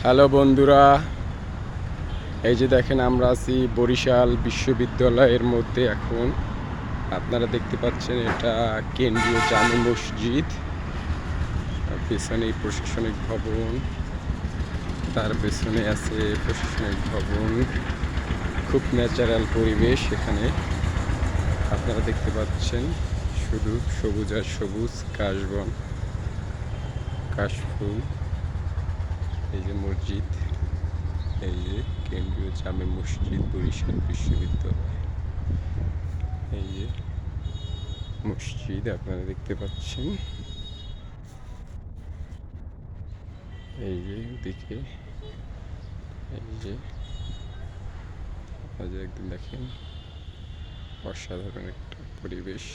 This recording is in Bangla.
হ্যালো বন্ধুরা, এই যে দেখেন আমরা আছি বরিশাল বিশ্ববিদ্যালয়ের মধ্যে। এখন আপনারা দেখতে পাচ্ছেন এটা কেন্দ্রীয় জামে মসজিদ, পেছনে প্রশাসনিক ভবন, তার পেছনে আছে প্রশাসনিক ভবন। খুব ন্যাচারাল পরিবেশ এখানে আপনারা দেখতে পাচ্ছেন, শুধু সবুজ আর সবুজ, কাশবন, কাশফুল। এই যে মসজিদ, এই যে কেন্দ্রীয় জামে মসজিদ বরিশাল বিশ্ববিদ্যালয়। এই যে মসজিদ আপনারা দেখতে পাচ্ছেন, এই যে দিকে, এই যে আপনারা একদিন দেখেন, অসাধারণ একটা পরিবেশ।